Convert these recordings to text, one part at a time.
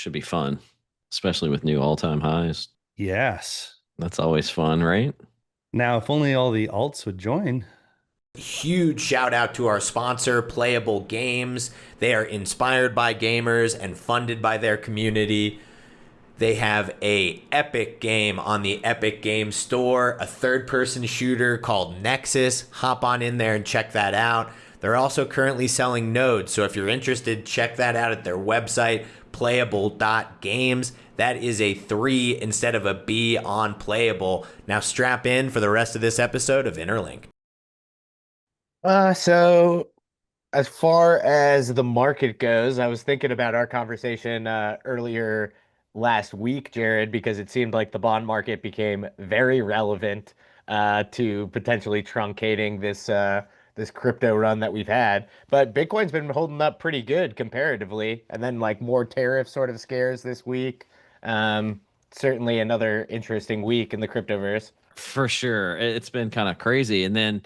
Should be fun, especially with new all-time highs. Yes. That's always fun, right? Now, if only all the alts would join. Huge shout out to our sponsor, Playable Games. They are inspired by gamers and funded by their community. They have a epic game on the Epic Games Store, a third-person shooter called Nexus. Hop on in there and check that out. They're also currently selling nodes, so if you're interested, check that out at their website, playable.games. That is a 3 instead of a B on Playable. Now strap in for the rest of this episode of Interlinked. So as far as the market goes, I was thinking about our conversation earlier last week, Jared, because it seemed like the bond market became very relevant to potentially truncating this crypto run that we've had. But Bitcoin's been holding up pretty good comparatively, and then like more tariff sort of scares this week. Certainly another interesting week in the cryptoverse. For sure. It's been kind of crazy. And then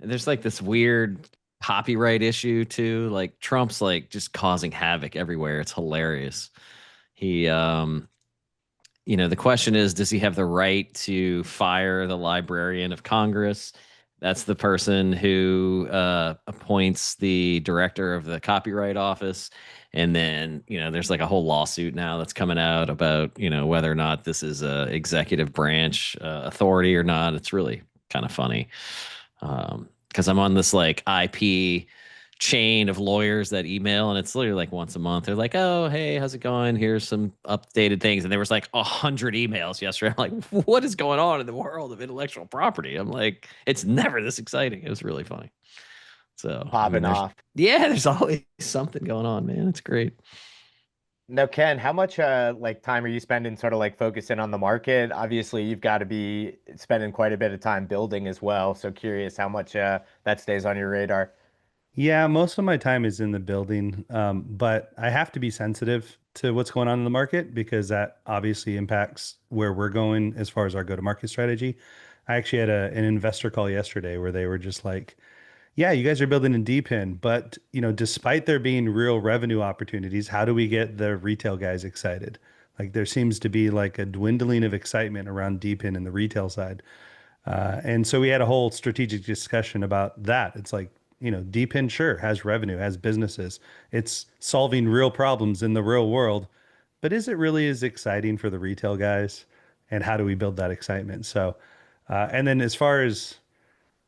there's like this weird copyright issue too. Like Trump's like just causing havoc everywhere. It's hilarious. He the question is, does he have the right to fire the Librarian of Congress? That's the person who appoints the director of the Copyright Office. And then, there's like a whole lawsuit now that's coming out about, whether or not this is a executive branch authority or not. It's really kind of funny because I'm on this like IP chain of lawyers that email, and it's literally like once a month. They're like, "Oh, hey, how's it going? Here's some updated things." And there was like 100 emails yesterday. I'm like, "What is going on in the world of intellectual property?" I'm like, "It's never this exciting." It was really funny. So, I mean, Popping off. there's always something going on, man. It's great. Now, Ken, how much like time are you spending sort of like focusing on the market? Obviously, you've got to be spending quite a bit of time building as well. So curious how much that stays on your radar. Yeah, most of my time is in the building, but I have to be sensitive to what's going on in the market because that obviously impacts where we're going as far as our go-to-market strategy. I actually had an investor call yesterday where they were just like, "Yeah, you guys are building in DePIN, but despite there being real revenue opportunities, how do we get the retail guys excited? Like there seems to be like a dwindling of excitement around DePIN in the retail side." And so we had a whole strategic discussion about that. It's like, DePIN sure has revenue, has businesses. It's solving real problems in the real world, but is it really as exciting for the retail guys? And how do we build that excitement? So, and then as far as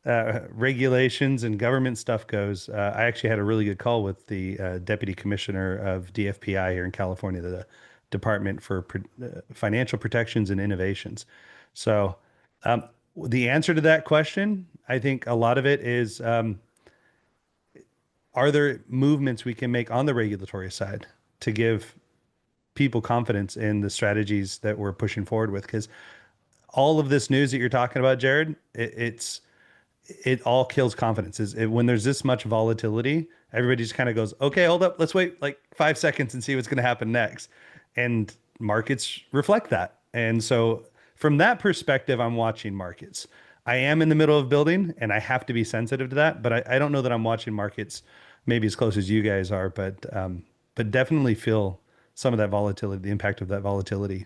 regulations and government stuff goes, I actually had a really good call with the deputy commissioner of DFPI here in California, the Department for Financial Protections and Innovations. So, the answer to that question, I think a lot of it is, are there movements we can make on the regulatory side to give people confidence in the strategies that we're pushing forward with? Because all of this news that you're talking about, Jared, it all kills confidence. When there's this much volatility, everybody just kind of goes, "Okay, hold up, let's wait like 5 seconds and see what's going to happen next." And markets reflect that. And so from that perspective, I'm watching markets. I am in the middle of building and I have to be sensitive to that, but I don't know that I'm watching markets maybe as close as you guys are, but definitely feel some of that volatility, the impact of that volatility.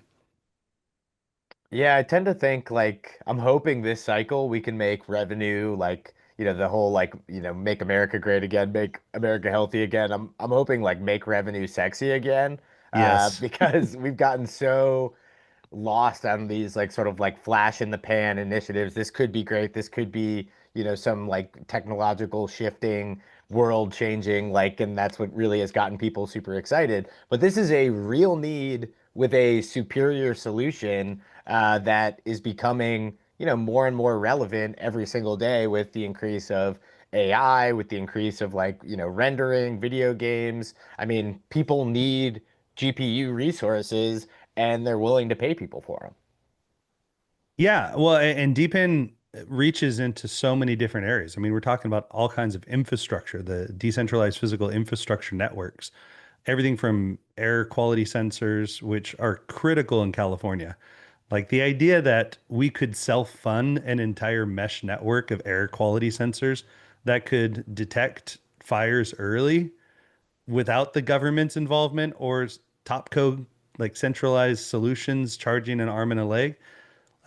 Yeah, I tend to think like I'm hoping this cycle we can make revenue like, the whole like, make America great again, make America healthy again. I'm hoping like make revenue sexy again. Yes. Because we've gotten so lost on these like sort of like flash in the pan initiatives. This could be great. This could be, some like technological shifting, world changing, like, and that's what really has gotten people super excited. But this is a real need with a superior solution that is becoming, more and more relevant every single day with the increase of AI, with the increase of like, rendering, video games. I mean, people need GPU resources and they're willing to pay people for them. Yeah, well, and DePIN reaches into so many different areas. I mean, we're talking about all kinds of infrastructure, the decentralized physical infrastructure networks, everything from air quality sensors, which are critical in California. Like the idea that we could self-fund an entire mesh network of air quality sensors that could detect fires early without the government's involvement or top code like centralized solutions charging an arm and a leg.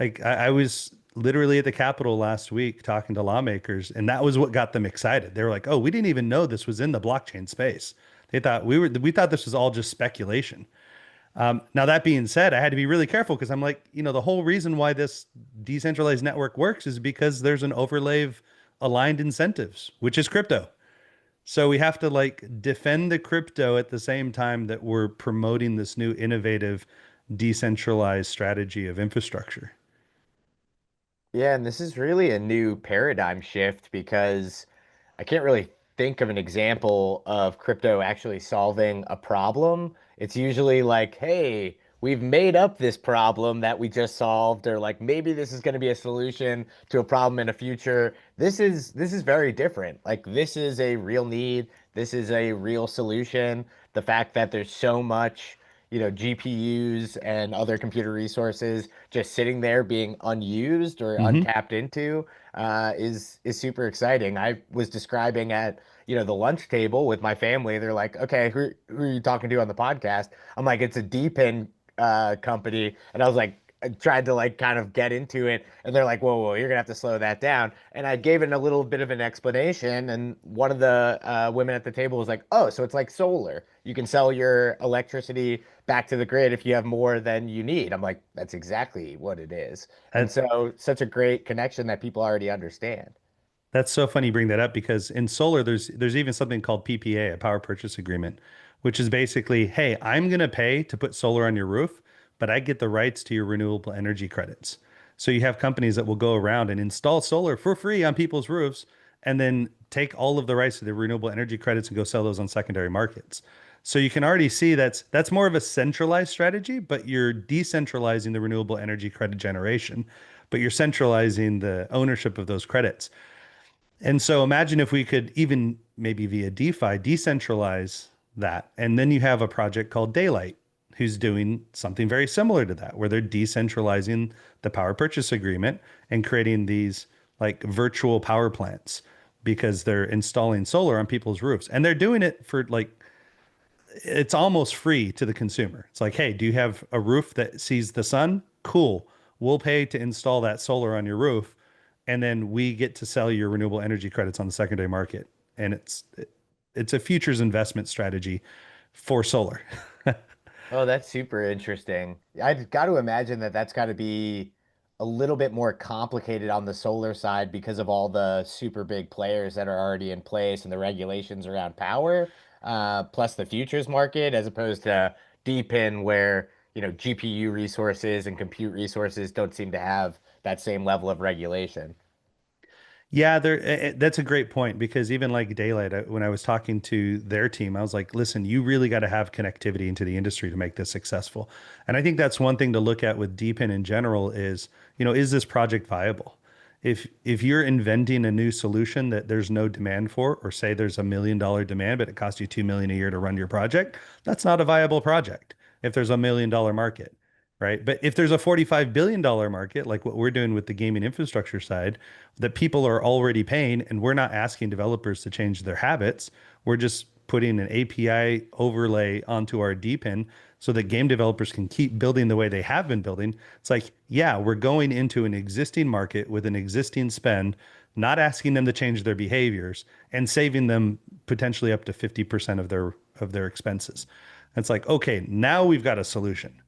Like I was literally at the Capitol last week talking to lawmakers, and that was what got them excited. They were like, "Oh, we didn't even know this was in the blockchain space." They thought we thought this was all just speculation. Now that being said, I had to be really careful because I'm like, the whole reason why this decentralized network works is because there's an overlay of aligned incentives, which is crypto. So we have to like defend the crypto at the same time that we're promoting this new innovative decentralized strategy of infrastructure. Yeah, and this is really a new paradigm shift because I can't really think of an example of crypto actually solving a problem. It's usually like, hey, we've made up this problem that we just solved, or like maybe this is going to be a solution to a problem in the future. This is very different. Like this is a real need. This is a real solution. The fact that there's so much, GPUs and other computer resources just sitting there being unused or Hmm. untapped into is super exciting. I was describing at the lunch table with my family. They're like, "Okay, who are you talking to on the podcast?" I'm like, "It's a DEPIN company," and I was like, I tried to like kind of get into it, and they're like, "Whoa, whoa, you're gonna have to slow that down." And I gave it a little bit of an explanation, and one of the women at the table was like, "Oh, so it's like solar. You can sell your electricity back to the grid if you have more than you need." I'm like, "That's exactly what it is." And so, such a great connection that people already understand. That's so funny you bring that up because in solar, there's even something called PPA, a power purchase agreement, which is basically, hey, I'm going to pay to put solar on your roof, but I get the rights to your renewable energy credits. So you have companies that will go around and install solar for free on people's roofs and then take all of the rights to the renewable energy credits and go sell those on secondary markets. So you can already see that's more of a centralized strategy, but you're decentralizing the renewable energy credit generation, but you're centralizing the ownership of those credits. And so imagine if we could even maybe via DeFi decentralize that. And then you have a project called Daylight who's doing something very similar to that, where they're decentralizing the power purchase agreement and creating these like virtual power plants because they're installing solar on people's roofs. And they're doing it for like, it's almost free to the consumer. It's like, hey, do you have a roof that sees the sun? Cool. We'll pay to install that solar on your roof, and then we get to sell your renewable energy credits on the secondary market. And it's a futures investment strategy for solar. Oh, that's super interesting. I've got to imagine that that's got to be a little bit more complicated on the solar side because of all the super big players that are already in place and the regulations around power, plus the futures market, as opposed to DePIN, where, GPU resources and compute resources don't seem to have that same level of regulation. Yeah, that's a great point because even like Daylight, when I was talking to their team, I was like, listen, you really got to have connectivity into the industry to make this successful. And I think that's one thing to look at with DePIN in general is, is this project viable? If you're inventing a new solution that there's no demand for, or say there's $1 million demand, but it costs you 2 million a year to run your project, that's not a viable project if there's $1 million market. Right. But if there's a $45 billion market, like what we're doing with the gaming infrastructure side, that people are already paying, and we're not asking developers to change their habits. We're just putting an API overlay onto our DPIN so that game developers can keep building the way they have been building. It's like, yeah, we're going into an existing market with an existing spend, not asking them to change their behaviors and saving them potentially up to 50% of their expenses. It's like, okay, now we've got a solution.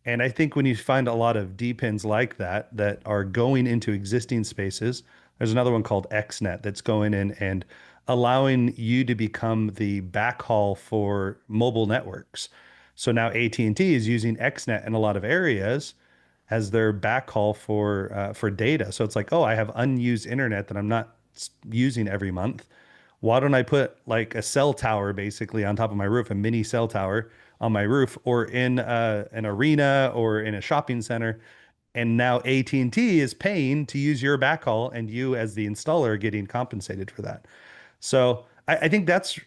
And I think when you find a lot of DPINs like that that are going into existing spaces, there's another one called XNet that's going in and allowing you to become the backhaul for mobile networks. So now AT&T is using XNet in a lot of areas as their backhaul for data. So it's like, oh, I have unused internet that I'm not using every month. Why don't I put like a cell tower basically on top of my roof, a mini cell tower on my roof, or in an arena or in a shopping center? And now AT&T is paying to use your backhaul, and you as the installer are getting compensated for that. So I think that's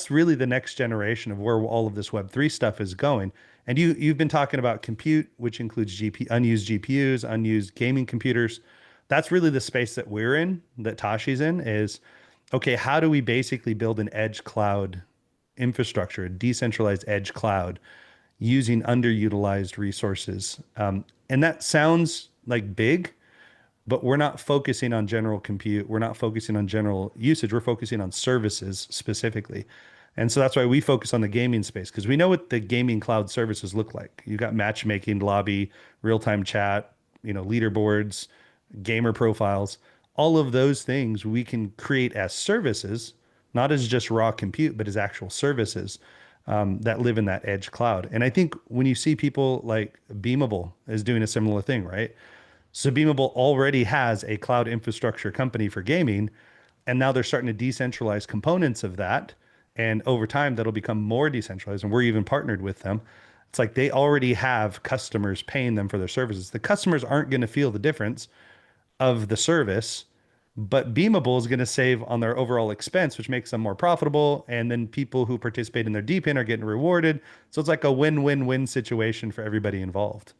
really the next generation of where all of this Web3 stuff is going. And you've been talking about compute, which includes unused GPUs, unused gaming computers. That's really the space that we're in, that Tashi's in, is okay, how do we basically build an edge cloud infrastructure, a decentralized edge cloud using underutilized resources. And that sounds like big, but we're not focusing on general compute. We're not focusing on general usage. We're focusing on services specifically. And so that's why we focus on the gaming space, because we know what the gaming cloud services look like. You got matchmaking, lobby, real-time chat, leaderboards, gamer profiles, all of those things we can create as services, not as just raw compute, but as actual services that live in that edge cloud. And I think when you see people like Beamable is doing a similar thing, right? So Beamable already has a cloud infrastructure company for gaming, and now they're starting to decentralize components of that. And over time, that'll become more decentralized. And we're even partnered with them. It's like they already have customers paying them for their services. The customers aren't going to feel the difference of the service, but Beamable is going to save on their overall expense, which makes them more profitable. And then people who participate in their DEPIN are getting rewarded. So it's like a win-win-win situation for everybody involved.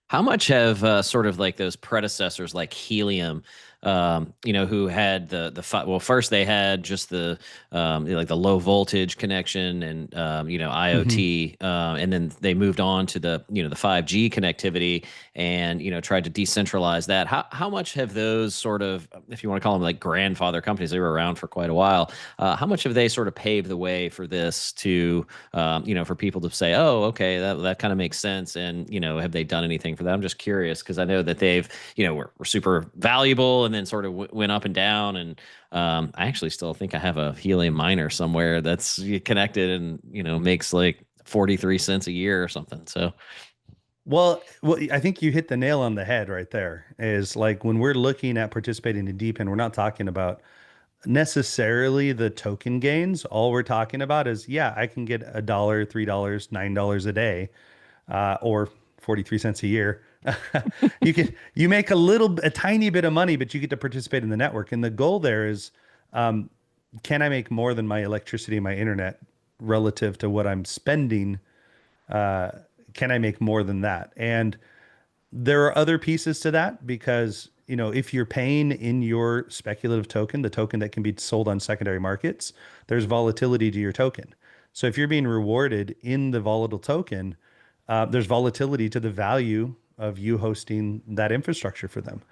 How much have sort of like those predecessors like Helium, who had well, first they had just the like the low voltage connection and IoT, and then they moved on to the 5G connectivity and tried to decentralize that. How much have those sort of, if you want to call them like grandfather companies, they were around for quite a while. How much have they sort of paved the way for this to for people to say, oh, okay, that kind of makes sense, and have they done anything for that? I'm just curious because I know that they've were super valuable and then sort of went up and down, and I actually still think I have a Helium miner somewhere that's connected and makes like 43 cents a year or something. So well, I think you hit the nail on the head right there. Is like when we're looking at participating in DEPIN, we're not talking about necessarily the token gains. All we're talking about is, yeah, I can get $1, $3, $9 a day, or 43 cents a year. You make a tiny bit of money, but you get to participate in the network. And the goal there is, can I make more than my electricity and my internet relative to what I'm spending? Can I make more than that? And there are other pieces to that because, if you're paying in your speculative token, the token that can be sold on secondary markets, there's volatility to your token. So if you're being rewarded in the volatile token, there's volatility to the value of you hosting that infrastructure for them.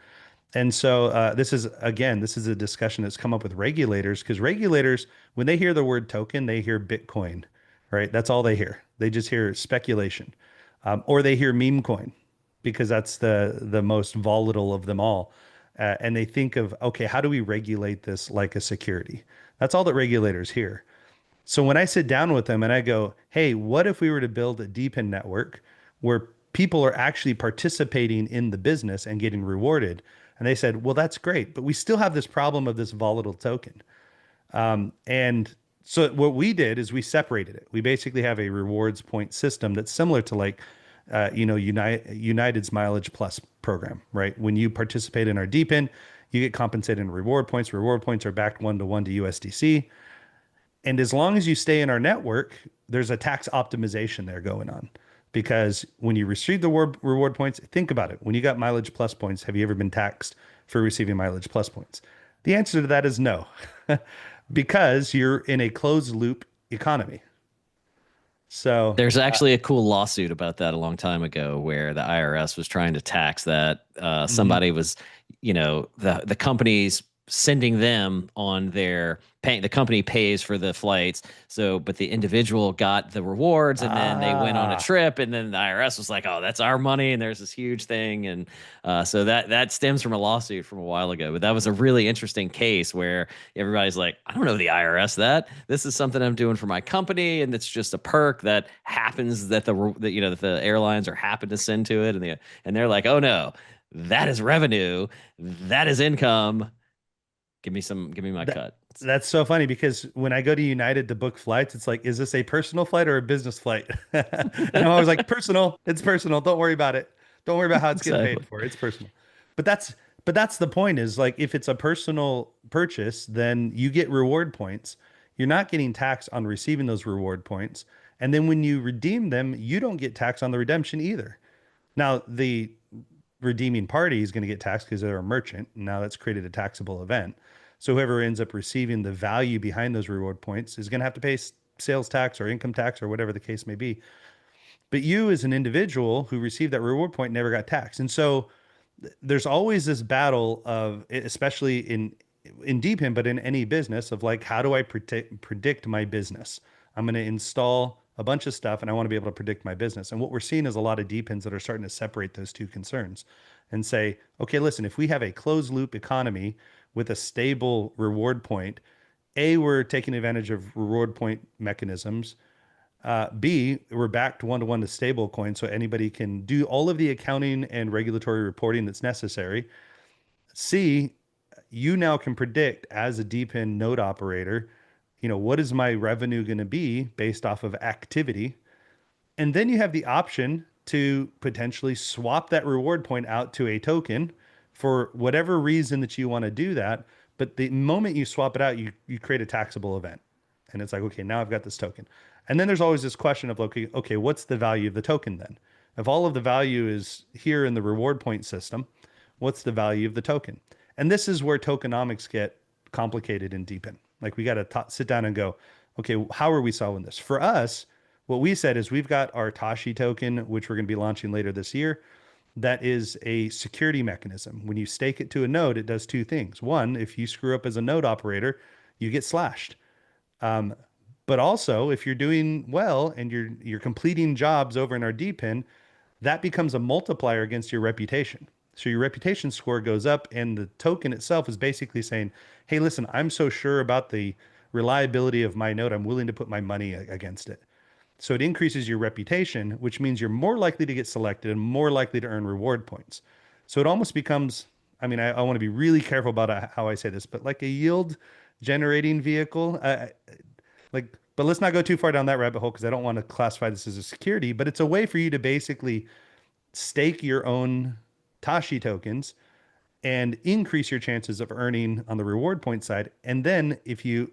And so this is a discussion that's come up with regulators, because regulators, when they hear the word token, they hear Bitcoin, right? That's all they hear. They just hear speculation, or they hear meme coin, because that's the most volatile of them all. And they think of, okay, how do we regulate this like a security? That's all that regulators hear. So when I sit down with them and I go, hey, what if we were to build a DEPIN network where people are actually participating in the business and getting rewarded? And they said, well, that's great, but we still have this problem of this volatile token. And so what we did is we separated it. We basically have a rewards point system that's similar to like, United's Mileage Plus program, right? When you participate in our DEPIN, you get compensated in reward points. Reward points are backed 1-to-1 to USDC. And as long as you stay in our network, there's a tax optimization there going on. Because when you receive the reward points, think about it. When you got Mileage Plus points, have you ever been taxed for receiving Mileage Plus points? The answer to that is no, because you're in a closed loop economy. So there's actually a cool lawsuit about that a long time ago where the IRS was trying to tax that. Somebody was, the companies sending them on their paying, the company pays for the flights. So, but the individual got the rewards and then they went on a trip, and then the IRS was like, oh, that's our money. And there's this huge thing. And so that stems from a lawsuit from a while ago. But that was a really interesting case where everybody's like, I don't know the IRS that. This is something I'm doing for my company. And it's just a perk that happens that that the airlines are happen to send to it. And they're like, oh no, that is revenue. That is income. Give me my cut. That's so funny, because when I go to United to book flights, it's like, is this a personal flight or a business flight? And I'm always like, personal. It's personal. Don't worry about it. Don't worry about how it's getting paid for. It's personal. But that's the point, is like, if it's a personal purchase, then you get reward points. You're not getting taxed on receiving those reward points. And then when you redeem them, you don't get taxed on the redemption either. Now, the redeeming party is going to get taxed because they're a merchant. Now that's created a taxable event. So whoever ends up receiving the value behind those reward points is going to have to pay sales tax or income tax or whatever the case may be. But you as an individual who received that reward point never got taxed. And so there's always this battle of, especially in DEPIN, but in any business, of like, how do I predict my business? I'm going to install a bunch of stuff and I want to be able to predict my business. And what we're seeing is a lot of DEPINs that are starting to separate those two concerns and say, okay, listen, if we have a closed loop economy with a stable reward point, A, we're taking advantage of reward point mechanisms. B, we're backed one-to-one to stable coin, so anybody can do all of the accounting and regulatory reporting that's necessary. C, you now can predict as a DEPIN node operator, what is my revenue going to be based off of activity? And then you have the option to potentially swap that reward point out to a token for whatever reason that you want to do that. But the moment you swap it out, you create a taxable event. And it's like, okay, now I've got this token. And then there's always this question of, okay, what's the value of the token then? If all of the value is here in the reward point system, what's the value of the token? And this is where tokenomics get complicated in DEPIN. Like we got to sit down and go, okay, how are we solving this? For us, what we said is we've got our Tashi token, which we're going to be launching later this year. That is a security mechanism. When you stake it to a node, it does two things. One, if you screw up as a node operator, you get slashed. But also, if you're doing well and you're completing jobs over in our DEPIN, that becomes a multiplier against your reputation. So your reputation score goes up, and the token itself is basically saying, hey, listen, I'm so sure about the reliability of my node, I'm willing to put my money against it. So it increases your reputation, which means you're more likely to get selected and more likely to earn reward points. So it almost becomes, I mean, I want to be really careful about how I say this, but like a yield generating vehicle. But let's not go too far down that rabbit hole because I don't want to classify this as a security, but it's a way for you to basically stake your own Tashi tokens and increase your chances of earning on the reward point side. And then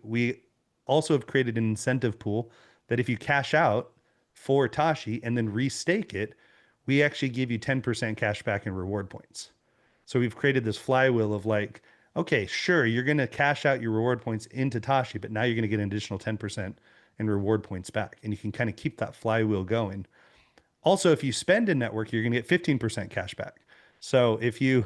we also have created an incentive pool that if you cash out for Tashi and then restake it, we actually give you 10% cash back in reward points. So we've created this flywheel of like, okay, sure, you're going to cash out your reward points into Tashi, but now you're going to get an additional 10% in reward points back. And you can kind of keep that flywheel going. Also, if you spend in network, you're going to get 15% cash back. So if you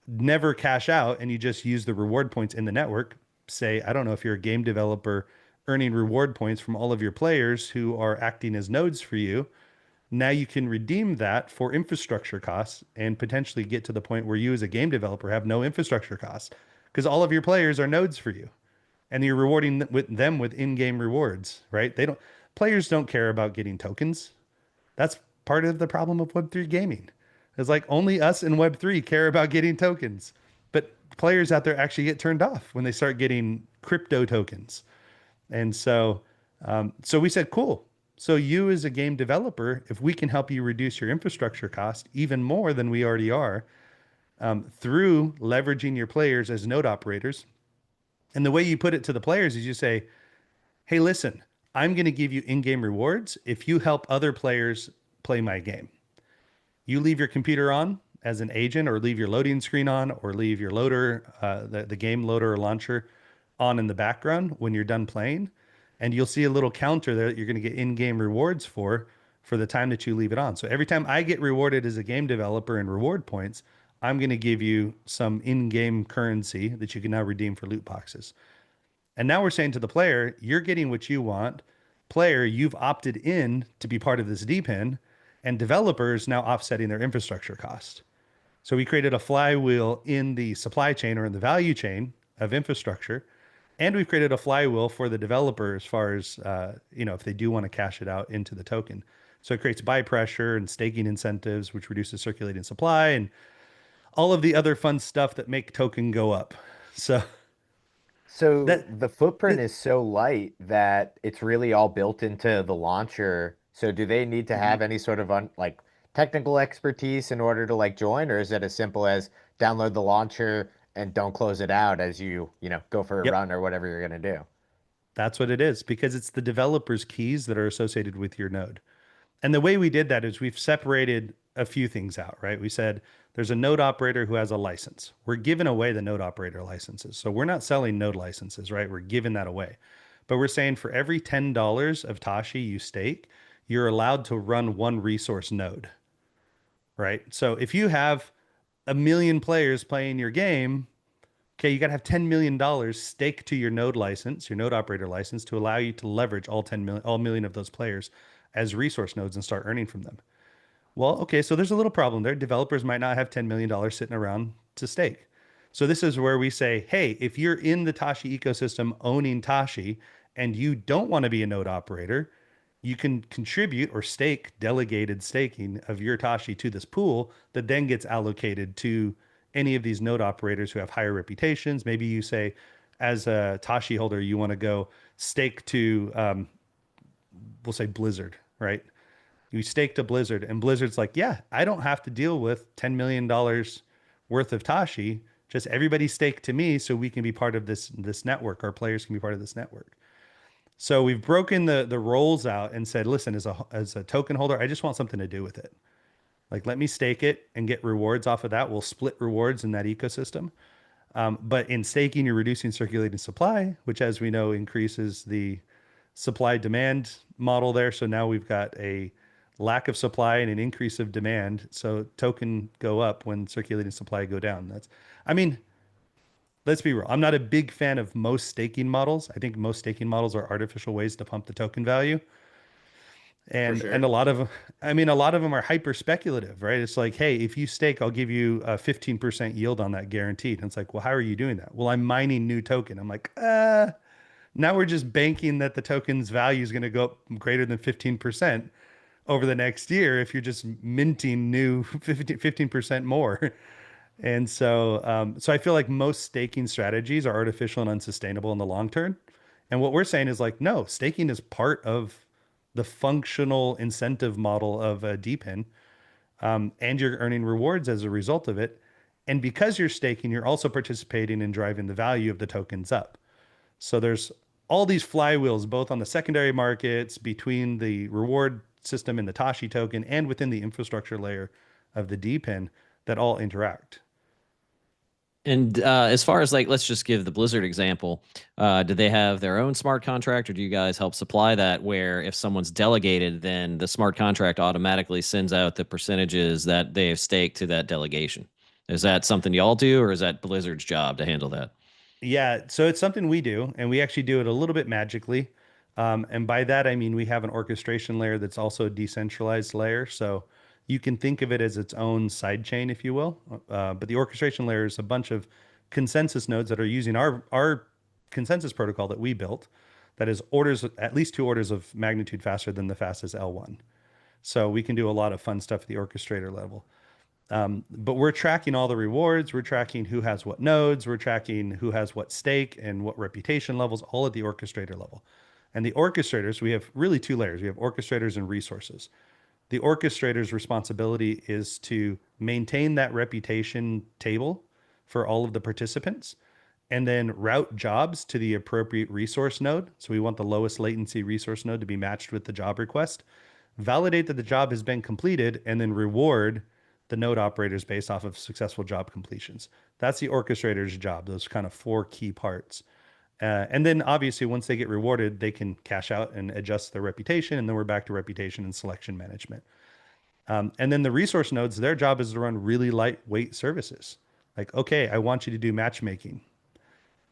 never cash out and you just use the reward points in the network, say, I don't know, if you're a game developer earning reward points from all of your players who are acting as nodes for you, now you can redeem that for infrastructure costs and potentially get to the point where you as a game developer have no infrastructure costs because all of your players are nodes for you and you're rewarding them with in-game rewards, right? Players don't care about getting tokens. That's part of the problem of Web3 gaming. It's like only us in Web3 care about getting tokens, but players out there actually get turned off when they start getting crypto tokens. And so we said, cool. So you as a game developer, if we can help you reduce your infrastructure cost even more than we already are, through leveraging your players as node operators. And the way you put it to the players is you say, hey, listen, I'm going to give you in-game rewards if you help other players play my game. You leave your computer on as an agent or leave your loading screen on or leave your loader, the game loader or launcher on in the background when you're done playing. And you'll see a little counter there that you're going to get in-game rewards for the time that you leave it on. So every time I get rewarded as a game developer in reward points, I'm going to give you some in-game currency that you can now redeem for loot boxes. And now we're saying to the player, you're getting what you want. Player, you've opted in to be part of this DEPIN, and developers now offsetting their infrastructure cost. So we created a flywheel in the supply chain or in the value chain of infrastructure. And we've created a flywheel for the developer as far as, if they do want to cash it out into the token. So it creates buy pressure and staking incentives, which reduces circulating supply and all of the other fun stuff that make token go up. So the footprint is so light that it's really all built into the launcher. So do they need to have any sort of technical expertise in order to join, or is it as simple as download the launcher and don't close it out as you go for a run or whatever you're going to do? That's what it is, because it's the developer's keys that are associated with your node. And the way we did that is we've separated a few things out, right? We said there's a node operator who has a license. We're giving away the node operator licenses. So we're not selling node licenses, right? We're giving that away. But we're saying for every $10 of Tashi you stake, you're allowed to run one resource node, right? So if you have a million players playing your game, okay, you got to have $10 million staked to your node license, your node operator license, to allow you to leverage all million of those players as resource nodes and start earning from them. Well, okay, so there's a little problem there. Developers might not have $10 million sitting around to stake. So this is where we say, hey, if you're in the Tashi ecosystem owning Tashi and you don't want to be a node operator, you can contribute or stake delegated staking of your Tashi to this pool that then gets allocated to any of these node operators who have higher reputations. Maybe you say, as a Tashi holder, you want to go stake to, we'll say Blizzard, right? You stake to Blizzard, and Blizzard's like, yeah, I don't have to deal with $10 million worth of Tashi. Just everybody stake to me so we can be part of this network. Our players can be part of this network. So we've broken the roles out and said, listen, as a token holder, I just want something to do with it. Like, let me stake it and get rewards off of that. We'll split rewards in that ecosystem. But in staking, you're reducing circulating supply, which, as we know, increases the supply demand model there. So now we've got a lack of supply and an increase of demand. So token go up when circulating supply go down. I mean, let's be real. I'm not a big fan of most staking models. I think most staking models are artificial ways to pump the token value. And sure. and a lot of them are hyper speculative, right? It's like, hey, if you stake, I'll give you a 15% yield on that guaranteed. And it's like, well, how are you doing that? Well, I'm mining new token. I'm like, now we're just banking that the token's value is going to go up greater than 15% over the next year if you're just minting new 15% more. And so I feel like most staking strategies are artificial and unsustainable in the long term. And what we're saying is like, no, staking is part of the functional incentive model of a DEPIN, and you're earning rewards as a result of it. And because you're staking, you're also participating in driving the value of the tokens up. So there's all these flywheels, both on the secondary markets, between the reward system and the Tashi token, and within the infrastructure layer of the DEPIN that all interact. And as far as like, let's just give the Blizzard example. Do they have their own smart contract, or do you guys help supply that? Where if someone's delegated, then the smart contract automatically sends out the percentages that they have staked to that delegation. Is that something y'all do, or is that Blizzard's job to handle that? Yeah, so it's something we do, and we actually do it a little bit magically. And by that, I mean we have an orchestration layer that's also a decentralized layer. So you can think of it as its own side chain, if you will. But the orchestration layer is a bunch of consensus nodes that are using our consensus protocol that we built, that is at least 2 orders of magnitude faster than the fastest L1. So we can do a lot of fun stuff at the orchestrator level. But we're tracking all the rewards. We're tracking who has what nodes. We're tracking who has what stake and what reputation levels, all at the orchestrator level. And the orchestrators, we have really 2 layers. We have orchestrators and resources. The orchestrator's responsibility is to maintain that reputation table for all of the participants and then route jobs to the appropriate resource node. So we want the lowest latency resource node to be matched with the job request, validate that the job has been completed, and then reward the node operators based off of successful job completions. That's the orchestrator's job, those kind of 4 key parts. And then obviously once they get rewarded, they can cash out and adjust their reputation. And then we're back to reputation and selection management. And then the resource nodes, their job is to run really lightweight services. Like, okay, I want you to do matchmaking.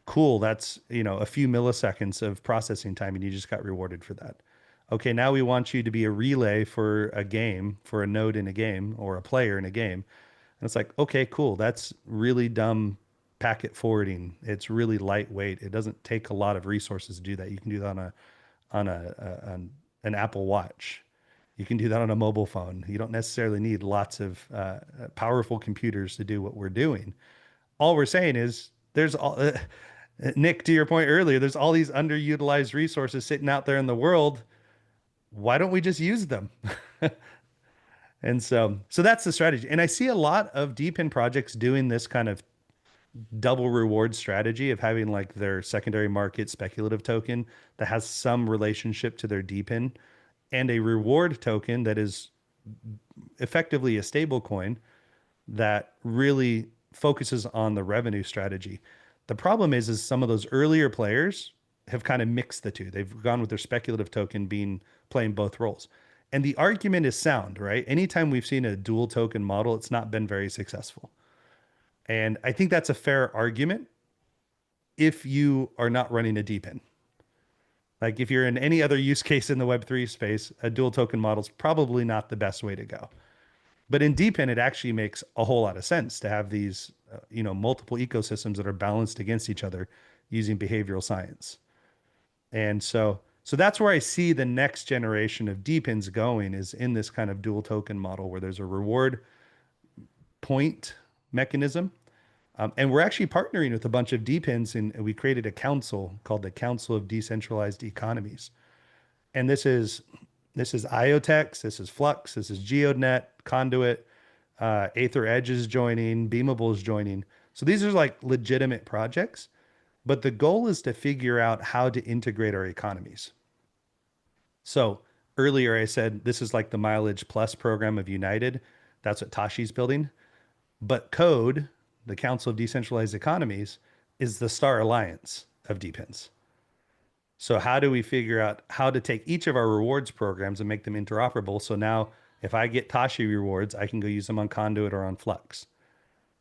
Cool. That's, a few milliseconds of processing time and you just got rewarded for that. Okay, now we want you to be a relay for a game, for a node in a game or a player in a game. And it's like, okay, cool. That's really dumb packet forwarding. It's really lightweight. It doesn't take a lot of resources to do that. You can do that on an Apple Watch. You can do that on a mobile phone. You don't necessarily need lots of powerful computers to do what we're doing. All we're saying is there's all, Nick, to your point earlier, there's all these underutilized resources sitting out there in the world. Why don't we just use them? And so that's the strategy. And I see a lot of DEPIN projects doing this kind of double reward strategy of having like their secondary market speculative token that has some relationship to their DEPIN and a reward token that is effectively a stable coin that really focuses on the revenue strategy. The problem is some of those earlier players have kind of mixed the two. They've gone with their speculative token playing both roles. And the argument is sound, right? Anytime we've seen a dual token model, it's not been very successful. And I think that's a fair argument if you are not running a DEPIN. Like if you're in any other use case in the Web3 space, a dual token model is probably not the best way to go. But in DEPIN, it actually makes a whole lot of sense to have these, multiple ecosystems that are balanced against each other using behavioral science. And so that's where I see the next generation of DEPINs going, is in this kind of dual token model where there's a reward point mechanism. And we're actually partnering with a bunch of DEPINs, and we created a council called the Council of Decentralized Economies. And this is IoTex, this is Flux, this is GeoNet, Conduit, Aether Edge is joining, Beamable is joining. So these are like legitimate projects, but the goal is to figure out how to integrate our economies. So earlier I said this is like the Mileage Plus program of United. That's what Tashi's building. But Code, the Council of Decentralized Economies, is the Star Alliance of DEPINs. So how do we figure out how to take each of our rewards programs and make them interoperable? So now if I get Tashi rewards, I can go use them on Conduit or on Flux,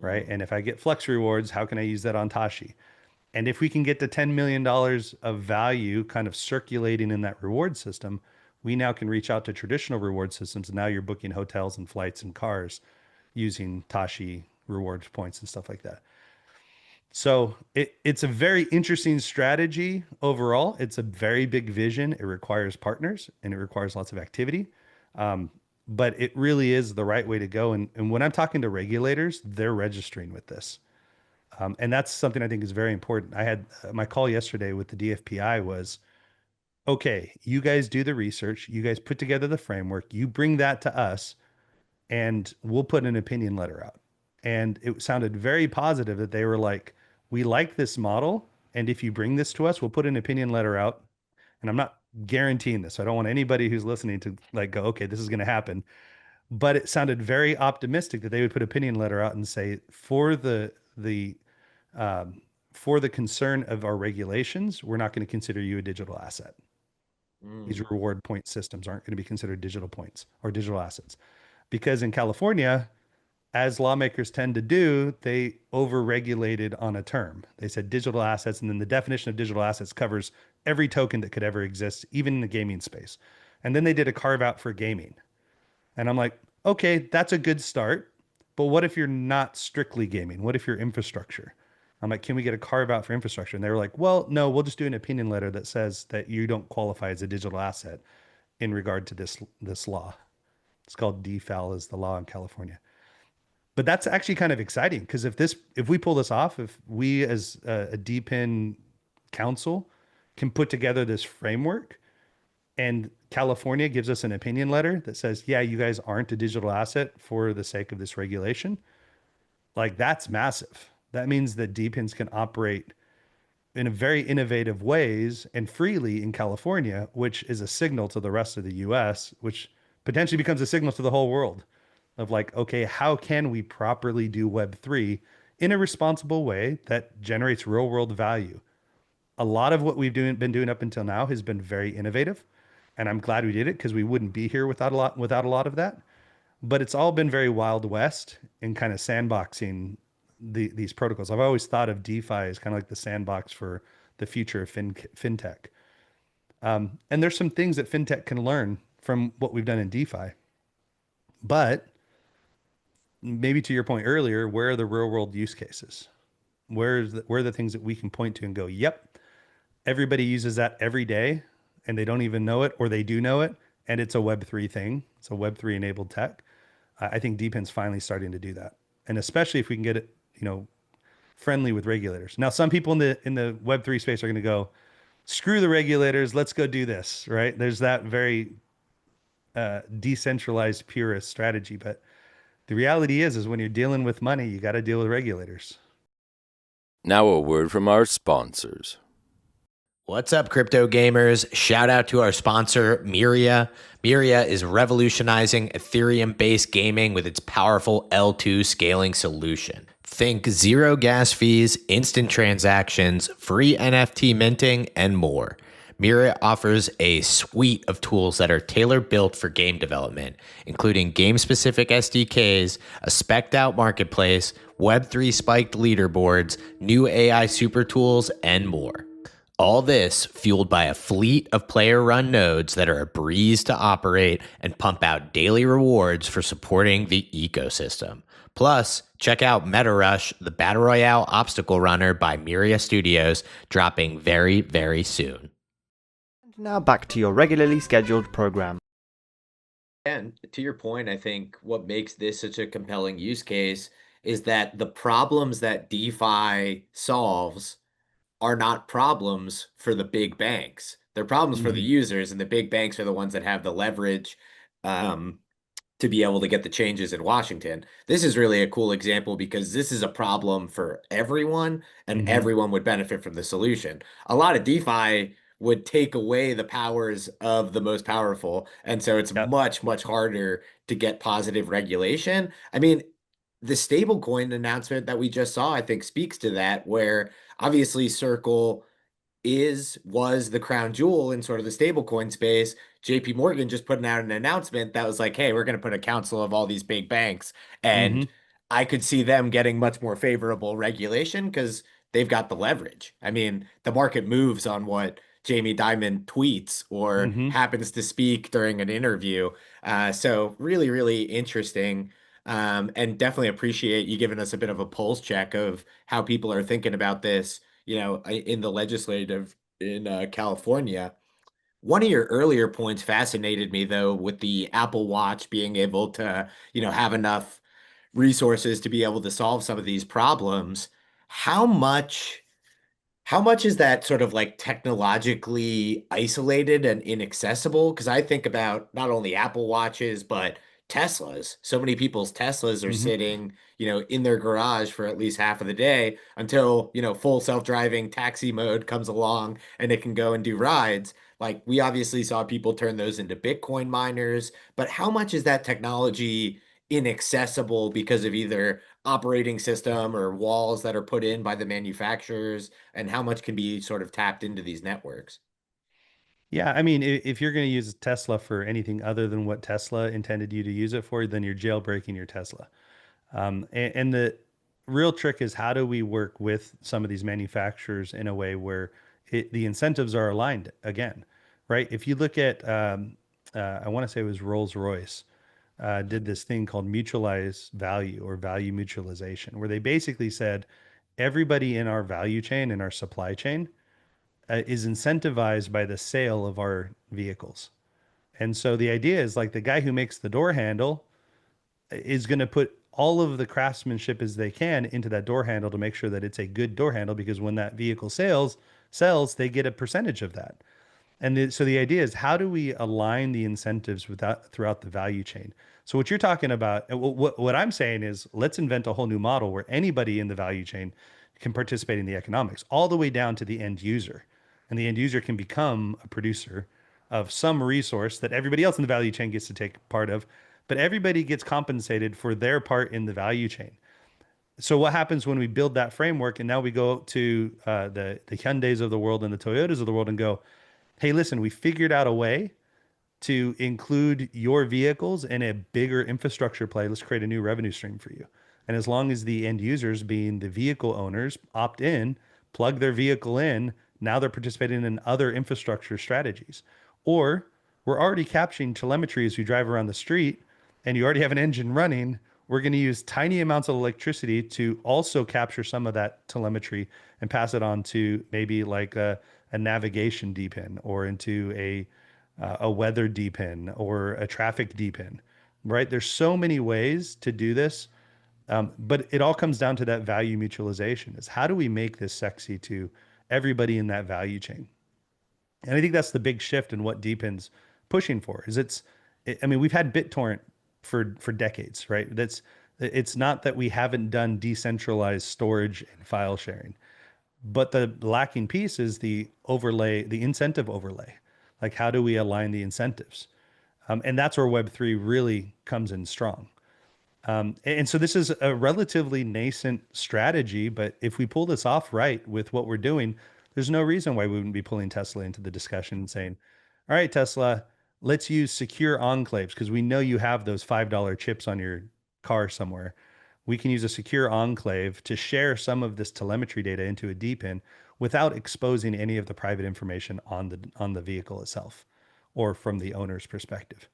right? And if I get Flux rewards, how can I use that on Tashi? And if we can get to $10 million of value kind of circulating in that reward system, we now can reach out to traditional reward systems. And now you're booking hotels and flights and cars using Tashi rewards points and stuff like that. So it's a very interesting strategy overall. It's a very big vision. It requires partners and it requires lots of activity. But it really is the right way to go. And when I'm talking to regulators, they're registering with this. And that's something I think is very important. I had my call yesterday with the DFPI was, okay, you guys do the research, you guys put together the framework, you bring that to us, and we'll put an opinion letter out. And it sounded very positive that they were like, we like this model, and if you bring this to us, we'll put an opinion letter out. And I'm not guaranteeing this. So I don't want anybody who's listening to like go, okay, this is going to happen. But it sounded very optimistic that they would put an opinion letter out and say, for the concern of our regulations, we're not going to consider you a digital asset. These reward point systems aren't going to be considered digital points or digital assets. Because in California, as lawmakers tend to do, they over-regulated on a term. They said digital assets, and then the definition of digital assets covers every token that could ever exist, even in the gaming space. And then they did a carve out for gaming. And I'm like, okay, that's a good start. But what if you're not strictly gaming? What if you're infrastructure? I'm like, can we get a carve out for infrastructure? And they were like, well, no, we'll just do an opinion letter that says that you don't qualify as a digital asset in regard to this law. It's called DFAL, is the law in California. But that's actually kind of exciting, because if we pull this off, if we as a DEPIN council can put together this framework and California gives us an opinion letter that says, yeah, you guys aren't a digital asset for the sake of this regulation, like that's massive. That means that DEPINs can operate in a very innovative ways and freely in California, which is a signal to the rest of the US, which potentially becomes a signal to the whole world of like, okay, how can we properly do Web3 in a responsible way that generates real world value? A lot of what we've been doing up until now has been very innovative, and I'm glad we did it, because we wouldn't be here without a lot of that. But it's all been very Wild West and kind of sandboxing these protocols. I've always thought of DeFi as kind of like the sandbox for the future of fintech. And there's some things that fintech can learn from what we've done in DeFi. But maybe to your point earlier, where are the real world use cases? Where are the things that we can point to and go, yep, everybody uses that every day and they don't even know it, or they do know it, and it's a Web3 thing. It's a Web3 enabled tech. I think DEPIN's finally starting to do that. And especially if we can get it, friendly with regulators. Now, some people in the Web3 space are going to go, screw the regulators, let's go do this, right? There's that very decentralized purist strategy. But the reality is when you're dealing with money, you got to deal with regulators. Now a word from our sponsors. What's up, crypto gamers? Shout out to our sponsor, Myria. Myria is revolutionizing Ethereum-based gaming with its powerful L2 scaling solution. Think zero gas fees, instant transactions, free NFT minting, and more. Myria offers a suite of tools that are tailor-built for game development, including game-specific SDKs, a spec'd-out marketplace, Web3 spiked leaderboards, new AI super tools, and more. All this fueled by a fleet of player-run nodes that are a breeze to operate and pump out daily rewards for supporting the ecosystem. Plus, check out Meta Rush, the Battle Royale obstacle runner by Myria Studios, dropping very, very soon. Now back to your regularly scheduled program. And to your point, I think what makes this such a compelling use case is that the problems that DeFi solves are not problems for the big banks. They're problems for the users, and the big banks are the ones that have the leverage to be able to get the changes in Washington. This is really a cool example because this is a problem for everyone, and everyone would benefit from the solution. A lot of DeFi would take away the powers of the most powerful, and so it's much, much harder to get positive regulation. I mean, the stablecoin announcement that we just saw, I think, speaks to that, where obviously Circle was the crown jewel in sort of the stablecoin space. JP Morgan just putting out an announcement that was like, hey, we're going to put a council of all these big banks. And I could see them getting much more favorable regulation because they've got the leverage. I mean, the market moves on what Jamie Dimon tweets or happens to speak during an interview. So really, really interesting. And definitely appreciate you giving us a bit of a pulse check of how people are thinking about this, in the legislative in California. One of your earlier points fascinated me, though, with the Apple Watch being able to, have enough resources to be able to solve some of these problems. How much is that sort of like technologically isolated and inaccessible? Because I think about not only Apple Watches, but Teslas. So many people's Teslas are sitting, in their garage for at least half of the day until, full self-driving taxi mode comes along and it can go and do rides. Like, we obviously saw people turn those into Bitcoin miners, but how much is that technology inaccessible because of either operating system or walls that are put in by the manufacturers, and how much can be sort of tapped into these networks? Yeah, I mean, if you're going to use Tesla for anything other than what Tesla intended you to use it for, then you're jailbreaking your Tesla. And the real trick is, how do we work with some of these manufacturers in a way where the incentives are aligned again, right? If you look at, I want to say it was Rolls-Royce, did this thing called mutualized value or value mutualization, where they basically said everybody in our value chain, in our supply chain, is incentivized by the sale of our vehicles. And so the idea is, like, the guy who makes the door handle is going to put all of the craftsmanship as they can into that door handle to make sure that it's a good door handle, because when that vehicle sells, they get a percentage of that. And so the idea is, how do we align the incentives with that throughout the value chain? So what you're talking about, what I'm saying is, let's invent a whole new model where anybody in the value chain can participate in the economics, all the way down to the end user. And the end user can become a producer of some resource that everybody else in the value chain gets to take part of, but everybody gets compensated for their part in the value chain. So what happens when we build that framework, and now we go to the Hyundais of the world and the Toyotas of the world and go, hey, listen, we figured out a way to include your vehicles in a bigger infrastructure play. Let's create a new revenue stream for you. And as long as the end users, being the vehicle owners, opt in, plug their vehicle in, now they're participating in other infrastructure strategies. Or we're already capturing telemetry as we drive around the street, and you already have an engine running. We're going to use tiny amounts of electricity to also capture some of that telemetry and pass it on to maybe like a navigation DEPIN, or into a weather DEPIN, or a traffic DEPIN, right? There's so many ways to do this, but it all comes down to that value mutualization. Is, how do we make this sexy to everybody in that value chain? And I think that's the big shift in what DEPIN's pushing for. I mean, we've had BitTorrent for decades, right? It's not that we haven't done decentralized storage and file sharing, but the lacking piece is the overlay, the incentive overlay. Like, how do we align the incentives? And that's where Web3 really comes in strong. And so this is a relatively nascent strategy, but if we pull this off right with what we're doing, there's no reason why we wouldn't be pulling Tesla into the discussion and saying, all right, Tesla, let's use secure enclaves because we know you have those $5 chips on your car somewhere. We can use a secure enclave to share some of this telemetry data into a DEPIN without exposing any of the private information on the vehicle itself or from the owner's perspective.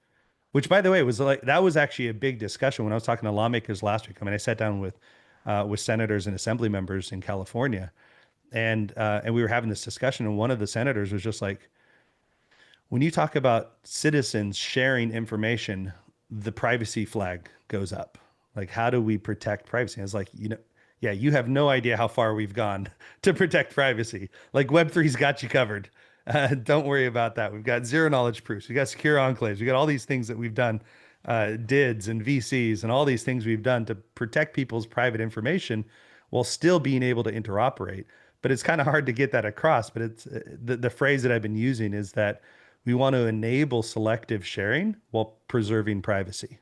Which, by the way, was like that was actually a big discussion when I was talking to lawmakers last week. I mean, I sat down with senators and assembly members in California, and we were having this discussion. And one of the senators was just like, when you talk about citizens sharing information, the privacy flag goes up. Like, how do we protect privacy? I was like, yeah, you have no idea how far we've gone to protect privacy. Like Web3's got you covered. Don't worry about that. We've got zero knowledge proofs. We got secure enclaves. We got all these things that we've done, DIDs and VCs and all these things we've done to protect people's private information while still being able to interoperate. But it's kind of hard to get that across. But it's the phrase that I've been using is that we want to enable selective sharing while preserving privacy.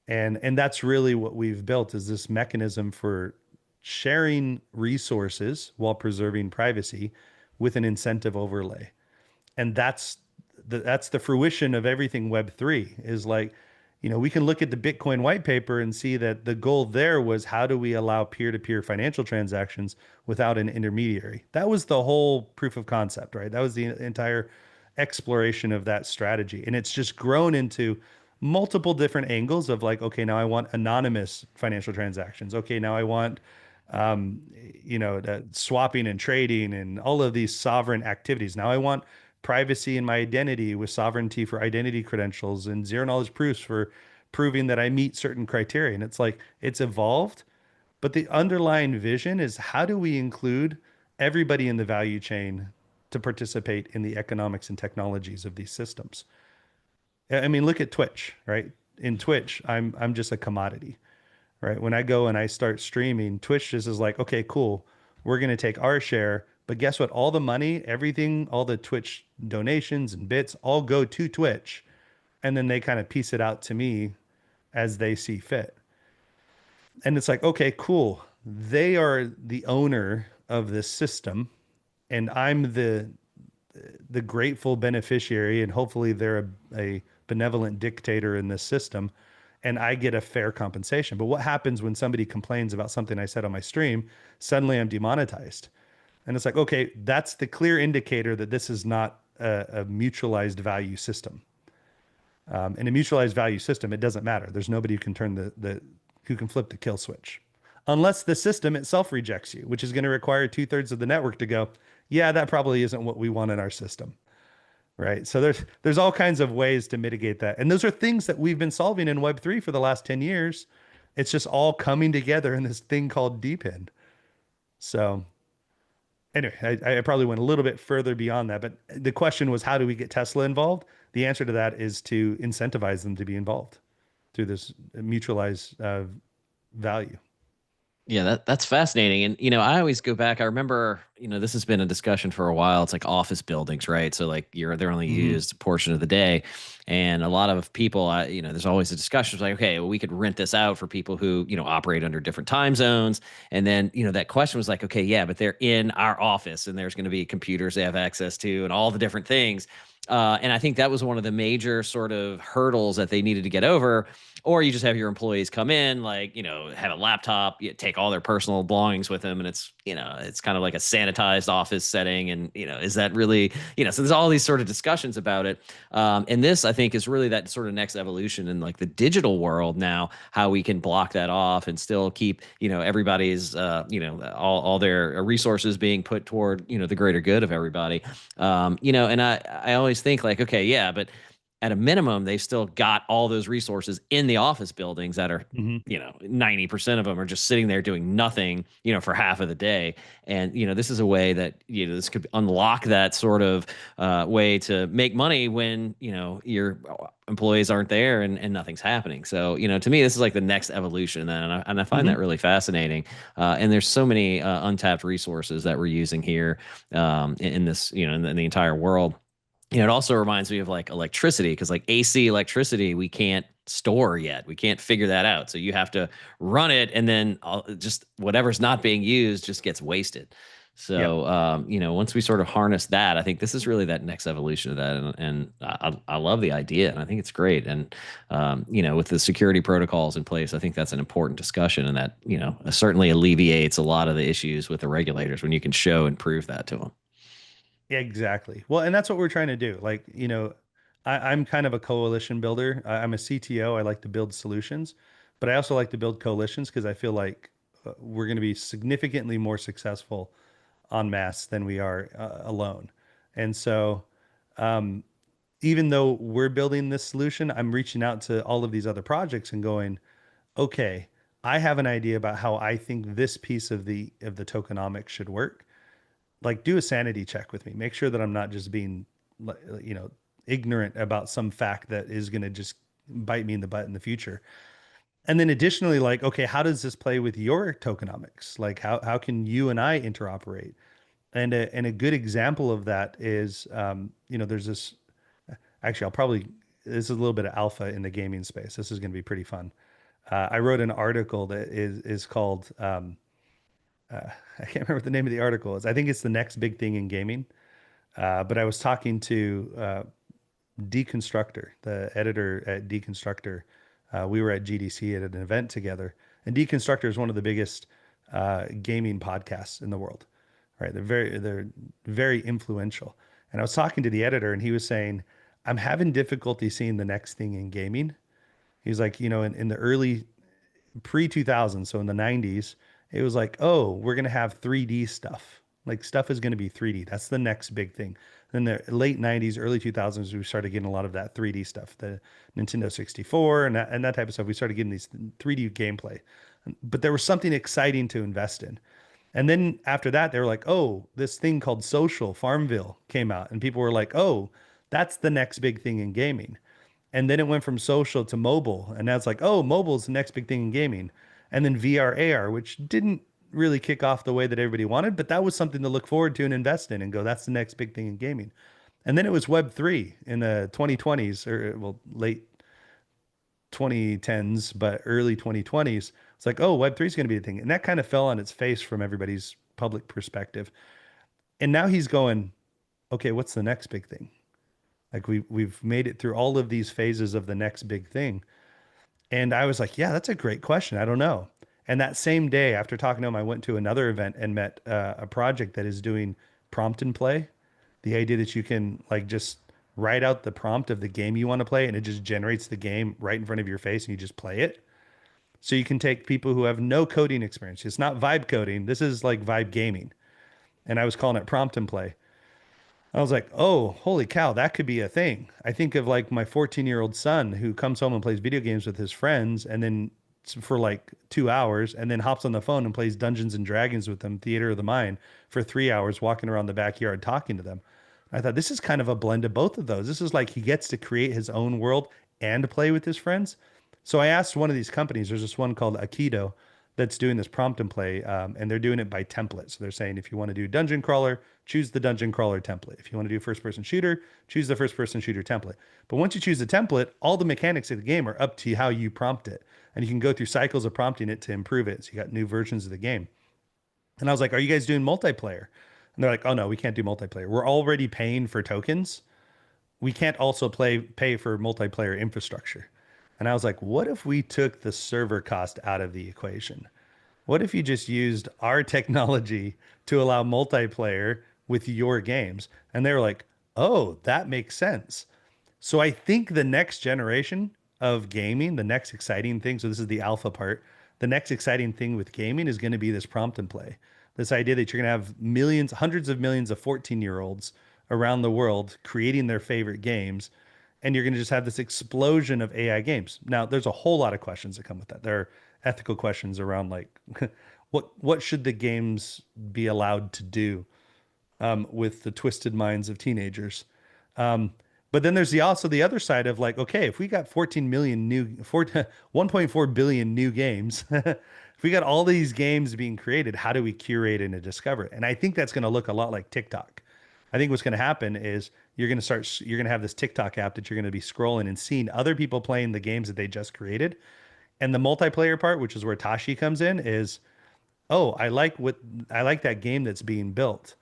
And that's really what we've built is this mechanism for sharing resources while preserving privacy with an incentive overlay. And that's the fruition of everything Web3 is like, we can look at the Bitcoin white paper and see that the goal there was how do we allow peer-to-peer financial transactions without an intermediary? That was the whole proof of concept, right? That was the entire exploration of that strategy. And it's just grown into multiple different angles of like, okay, now I want anonymous financial transactions. Okay, now I want, swapping and trading and all of these sovereign activities. Now I want privacy in my identity with sovereignty for identity credentials and zero knowledge proofs for proving that I meet certain criteria. And it's like, it's evolved, but the underlying vision is how do we include everybody in the value chain to participate in the economics and technologies of these systems? I mean, look at Twitch, right? In Twitch, I'm just a commodity, right? When I go and I start streaming, Twitch just is like, okay, cool. We're going to take our share, but guess what? All the money, everything, all the Twitch donations and bits all go to Twitch. And then they kind of piece it out to me as they see fit. And it's like, okay, cool. They are the owner of this system and I'm the grateful beneficiary, and hopefully they're a benevolent dictator in this system, and I get a fair compensation. But what happens when somebody complains about something I said on my stream? Suddenly I'm demonetized. And it's like, okay, that's the clear indicator that this is not a mutualized value system. In a mutualized value system, it doesn't matter. There's nobody who can turn who can flip the kill switch. Unless the system itself rejects you, which is going to require 2/3 of the network to go, yeah, that probably isn't what we want in our system, right? So there's all kinds of ways to mitigate that. And those are things that we've been solving in Web3 for the last 10 years. It's just all coming together in this thing called DEPIN. So anyway, I probably went a little bit further beyond that, but the question was, how do we get Tesla involved? The answer to that is to incentivize them to be involved through this mutualized value. Yeah, that's fascinating. And I always go back. I remember, this has been a discussion for a while. It's like office buildings, right? So like they're only used a portion of the day. And a lot of people, there's always a discussion. It's like, okay, well, we could rent this out for people who, operate under different time zones. And then, that question was like, okay, yeah, but they're in our office and there's going to be computers they have access to and all the different things. And I think that was one of the major sort of hurdles that they needed to get over. Or you just have your employees come in, like, have a laptop, take all their personal belongings with them. And it's, it's kind of like a sanitized office setting. And, is that really, so there's all these sort of discussions about it. And this, I think, is really that sort of next evolution in like the digital world now, how we can block that off and still keep, everybody's, all their resources being put toward, the greater good of everybody. And I always think like, okay, yeah, but at a minimum, they've still got all those resources in the office buildings that are, 90% of them are just sitting there doing nothing, for half of the day. And, this is a way that, this could unlock that sort of way to make money when, your employees aren't there and nothing's happening. So, to me, this is like the next evolution. And I find that really fascinating. And there's so many untapped resources that we're using here in this, in the entire world. It also reminds me of like electricity, because like AC electricity, we can't store yet. We can't figure that out. So you have to run it, and then just whatever's not being used just gets wasted. So, once we sort of harness that, I think this is really that next evolution of that. And I love the idea, and I think it's great. And, with the security protocols in place, I think that's an important discussion, and that, certainly alleviates a lot of the issues with the regulators when you can show and prove that to them. Yeah, exactly. Well, and that's what we're trying to do. Like, I'm kind of a coalition builder. I'm a CTO. I like to build solutions, but I also like to build coalitions because I feel like we're going to be significantly more successful en masse than we are alone. And so, even though we're building this solution, I'm reaching out to all of these other projects and going, okay, I have an idea about how I think this piece of the tokenomics should work. Like, do a sanity check with me. Make sure that I'm not just being, ignorant about some fact that is going to just bite me in the butt in the future. And then additionally, like, okay, how does this play with your tokenomics? Like, how can you and I interoperate? And a good example of that is, there's this. Actually, this is a little bit of alpha in the gaming space. This is going to be pretty fun. I wrote an article that is called. I can't remember what the name of the article is. I think it's the next big thing in gaming. But I was talking to Deconstructor, the editor at Deconstructor. We were at GDC at an event together, and Deconstructor is one of the biggest gaming podcasts in the world. Right? They're very influential. And I was talking to the editor, and he was saying, "I'm having difficulty seeing the next thing in gaming." He's like, in the early pre-2000s, so in the 90s, it was like, oh, we're going to have 3D stuff. Like, stuff is going to be 3D. That's the next big thing. Then the late 90s, early 2000s, we started getting a lot of that 3D stuff, the Nintendo 64 and that type of stuff. We started getting these 3D gameplay. But there was something exciting to invest in. And then after that, they were like, oh, this thing called social, Farmville came out. And people were like, oh, that's the next big thing in gaming. And then it went from social to mobile. And now it's like, oh, mobile's the next big thing in gaming. And then VR, AR, which didn't really kick off the way that everybody wanted, but that was something to look forward to and invest in and go, that's the next big thing in gaming. And then it was Web3 in the 2020s, or well, late 2010s, but early 2020s. It's like, oh, Web3 is going to be the thing. And that kind of fell on its face from everybody's public perspective. And now he's going, okay, what's the next big thing? Like, we've made it through all of these phases of the next big thing. And I was like, yeah, that's a great question. I don't know. And that same day, after talking to him, I went to another event and met a project that is doing prompt and play. The idea that you can like just write out the prompt of the game you want to play, and it just generates the game right in front of your face, and you just play it. So you can take people who have no coding experience. It's not vibe coding. This is like vibe gaming. And I was calling it prompt and play. I was like, oh, holy cow, that could be a thing. I think of like my 14-year-old son who comes home and plays video games with his friends and then for like 2 hours and then hops on the phone and plays Dungeons and Dragons with them, Theater of the Mind, for 3 hours, walking around the backyard talking to them. I thought this is kind of a blend of both of those. This is like he gets to create his own world and play with his friends. So I asked one of these companies, there's this one called Aikido that's doing this prompt and play, and they're doing it by template. So they're saying, if you want to do dungeon crawler, choose the dungeon crawler template. If you want to do first person shooter, choose the first person shooter template. But once you choose the template, all the mechanics of the game are up to how you prompt it. And you can go through cycles of prompting it to improve it. So you got new versions of the game. And I was like, are you guys doing multiplayer? And they're like, oh no, we can't do multiplayer. We're already paying for tokens. We can't also pay for multiplayer infrastructure. And I was like, what if we took the server cost out of the equation? What if you just used our technology to allow multiplayer with your games? And they were like, oh, that makes sense. So I think the next generation of gaming, the next exciting thing, so this is the alpha part, the next exciting thing with gaming is going to be this prompt and play. This idea that you're going to have millions, hundreds of millions of 14-year-olds around the world creating their favorite games, and you're going to just have this explosion of AI games. Now, there's a whole lot of questions that come with that. There are ethical questions around like, what should the games be allowed to do with the twisted minds of teenagers? But then there's also the other side of like, okay, if we got 1.4 billion new games, if we got all these games being created, how do we curate and discover it? And I think that's going to look a lot like TikTok. I think what's going to happen is you're going to have this TikTok app that you're going to be scrolling and seeing other people playing the games that they just created. And the multiplayer part, which is where Tashi comes in, is, oh, I like that game that's being built.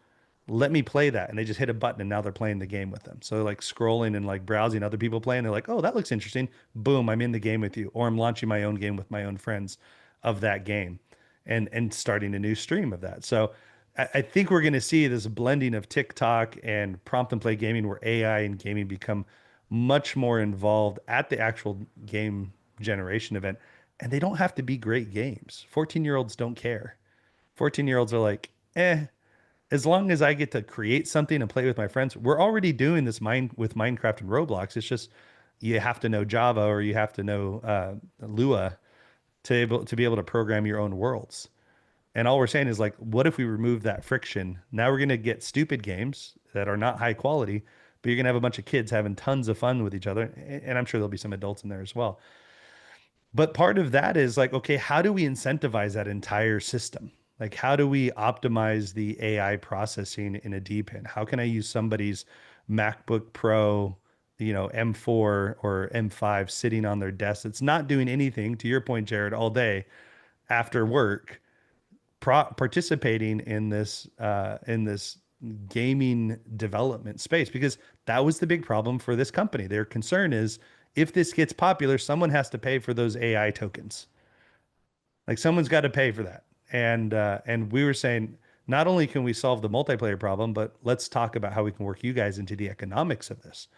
Let me play that. And they just hit a button and now they're playing the game with them. So like scrolling and like browsing other people playing, they're like, oh, that looks interesting. Boom, I'm in the game with you. Or I'm launching my own game with my own friends of that game and starting a new stream of that. So I think we're going to see this blending of TikTok and prompt and play gaming where AI and gaming become much more involved at the actual game generation event. And they don't have to be great games. 14-year-olds don't care. 14-year-olds are like, as long as I get to create something and play with my friends. We're already doing this with Minecraft and Roblox. It's just you have to know Java or you have to know Lua to be able to program your own worlds. And all we're saying is like, what if we remove that friction? Now we're going to get stupid games that are not high quality, but you're going to have a bunch of kids having tons of fun with each other. And I'm sure there'll be some adults in there as well. But part of that is like, okay, how do we incentivize that entire system? Like, how do we optimize the AI processing in a DEPIN? How can I use somebody's MacBook Pro, M4 or M5 sitting on their desk that's not doing anything, to your point, Jarred, all day after work, participating in this gaming development space? Because that was the big problem for this company. Their concern is if this gets popular, someone has to pay for those AI tokens. Like someone's got to pay for that. And we were saying, not only can we solve the multiplayer problem, but let's talk about how we can work you guys into the economics of this.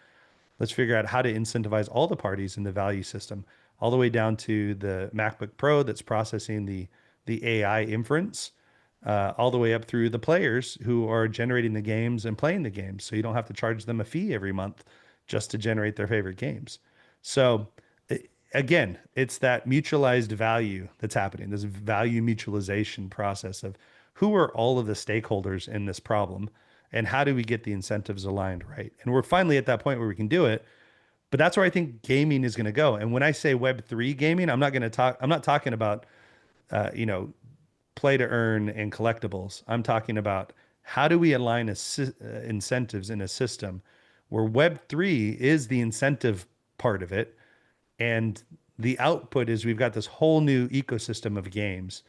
Let's figure out how to incentivize all the parties in the value system, all the way down to the MacBook Pro that's processing the AI inference, all the way up through the players who are generating the games and playing the games. So you don't have to charge them a fee every month just to generate their favorite games. So again, it's that mutualized value that's happening, this value mutualization process of who are all of the stakeholders in this problem and how do we get the incentives aligned right? And we're finally at that point where we can do it. But that's where I think gaming is going to go. And when I say Web3 gaming, I'm not talking about, play to earn and collectibles. I'm talking about how do we align incentives in a system where Web3 is the incentive part of it. And the output is we've got this whole new ecosystem of games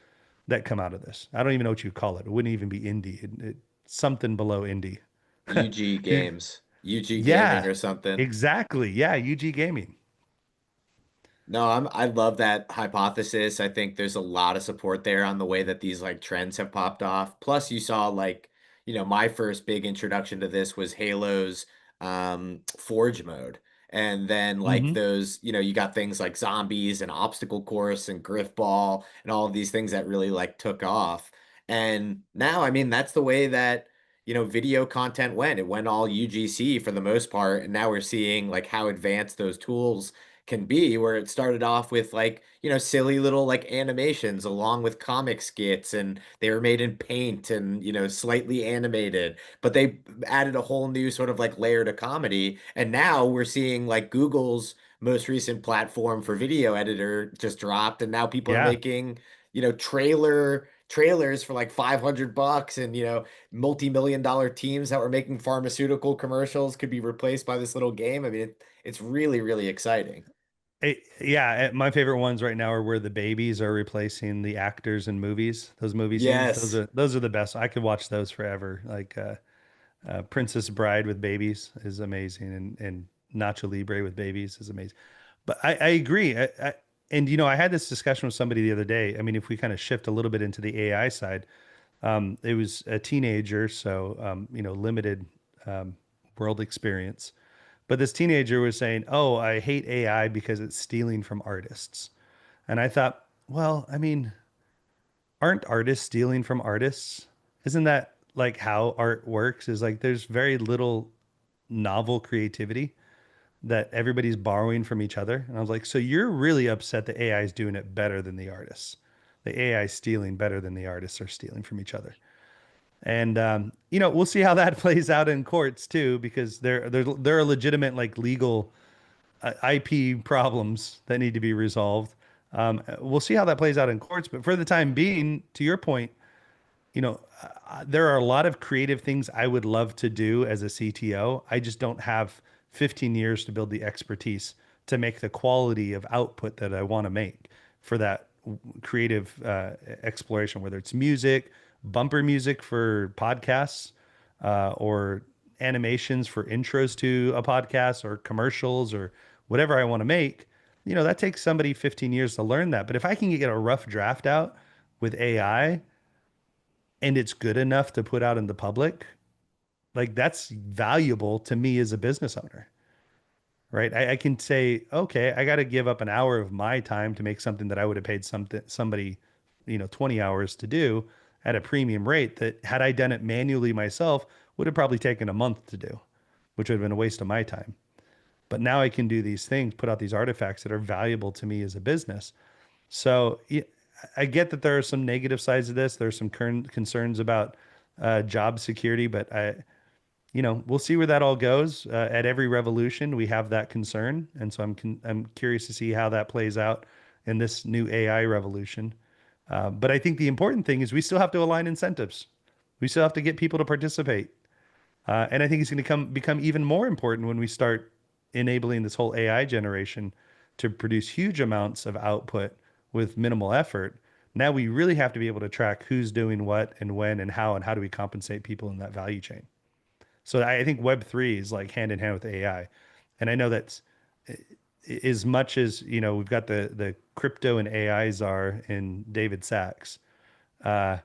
that come out of this. I don't even know what you call it. It wouldn't even be indie. Something below indie. UG You- Games, UG Gaming yeah, or something. exactly. Yeah, UG Gaming. No, I love that hypothesis. I think there's a lot of support there on the way that these like trends have popped off. Plus, you saw like, my first big introduction to this was Halo's Forge mode. And then like Hmm. those, you got things like zombies and obstacle course and griff ball and all of these things that really like took off. And now, I mean, that's the way that, video content went. It went all UGC for the most part. And now we're seeing like how advanced those tools can be, where it started off with like, silly little like animations along with comic skits, and they were made in paint and, slightly animated, but they added a whole new sort of like layer to comedy. And now we're seeing like Google's most recent platform for video editor just dropped, and now people are Yeah. making, trailers for like $500, and multi-million dollar teams that were making pharmaceutical commercials could be replaced by this little game. I mean, it's really, really exciting. My favorite ones right now are where the babies are replacing the actors in movies. Those movie scenes, those Yes. are those are the best. I could watch those forever. Like Princess Bride with babies is amazing, and Nacho Libre with babies is amazing. But I agree. And I had this discussion with somebody the other day. I mean, if we kind of shift a little bit into the AI side, it was a teenager, so limited world experience. But this teenager was saying, "Oh, I hate AI because it's stealing from artists." And I thought, well, I mean, aren't artists stealing from artists? Isn't that like how art works? Is like there's very little novel creativity that everybody's borrowing from each other. And I was like, so you're really upset that AI is doing it better than the artists. The AI is stealing better than the artists are stealing from each other. And we'll see how that plays out in courts too, because there are legitimate like legal IP problems that need to be resolved. We'll see how that plays out in courts, but for the time being, to your point, there are a lot of creative things I would love to do as a CTO. I just don't have 15 years to build the expertise to make the quality of output that I want to make for that creative exploration, whether it's music, bumper music for podcasts, or animations for intros to a podcast or commercials or whatever I want to make. That takes somebody 15 years to learn that. But if I can get a rough draft out with AI and it's good enough to put out in the public, like that's valuable to me as a business owner, right? I can say, okay, I got to give up an hour of my time to make something that I would have paid somebody, 20 hours to do at a premium rate that had I done it manually myself would have probably taken a month to do, which would have been a waste of my time. But now I can do these things, put out these artifacts that are valuable to me as a business. So I get that there are some negative sides of this. There's some concerns about job security, but we'll see where that all goes. At every revolution, we have that concern, and so I'm curious to see how that plays out in this new AI revolution. But I think the important thing is we still have to align incentives. We still have to get people to participate, and I think it's going to become even more important when we start enabling this whole AI generation to produce huge amounts of output with minimal effort. Now we really have to be able to track who's doing what and when and how do we compensate people in that value chain. So I think Web3 is like hand in hand with AI. And I know that's as much as, we've got the crypto and AI czar in David Sachs. I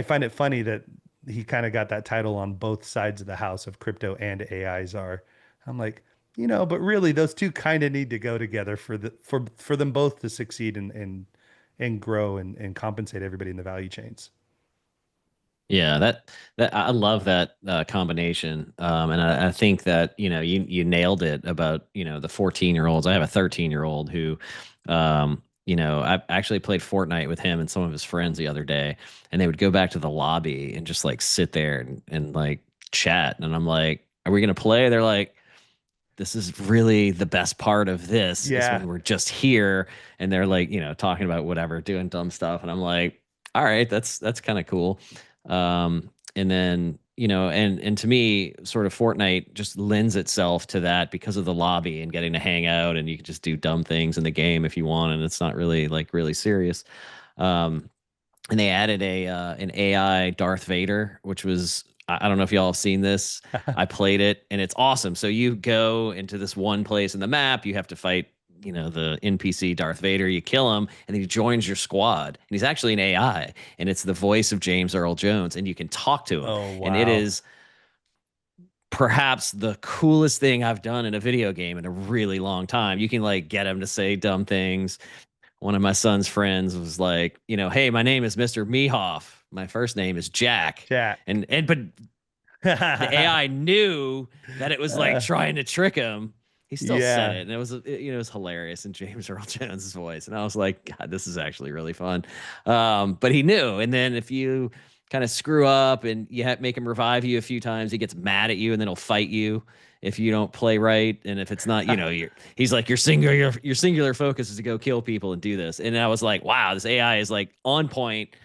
find it funny that he kind of got that title on both sides of the house of crypto and AI czar. I'm like, but really those two kind of need to go together for them both to succeed and grow and compensate everybody in the value chains. Yeah, that I love that combination, and I think that you nailed it about the 14-year-olds. I have a 13-year-old who, I actually played Fortnite with him and some of his friends the other day, and they would go back to the lobby and just like sit there and like chat, and I'm like, "Are we gonna play?" They're like, this is really the best part of this is Yeah. when we're just here and they're like, talking about whatever, doing dumb stuff. And I'm like, all right, that's kind of cool. And then, and to me, sort of Fortnite just lends itself to that because of the lobby and getting to hang out and you can just do dumb things in the game if you want. And it's not really like really serious. And they added an AI Darth Vader, which was I don't know if y'all have seen this. I played it and it's awesome. So you go into this one place in the map, you have to fight, the NPC Darth Vader, you kill him, and then he joins your squad. And he's actually an AI, and it's the voice of James Earl Jones, and you can talk to him. Oh, wow. And it is perhaps the coolest thing I've done in a video game in a really long time. You can like get him to say dumb things. One of my son's friends was like, hey, my name is Mr. Mehoff. My first name is Jack. Jack. But the AI knew that it was like trying to trick him. He still said it, and it was hilarious in James Earl Jones's voice. And I was like, God, this is actually really fun. But he knew. And then if you kind of screw up and you make him revive you a few times, he gets mad at you, and then he'll fight you if you don't play right. And if it's not, he's like, your singular focus is to go kill people and do this. And I was like, wow, this AI is like on point.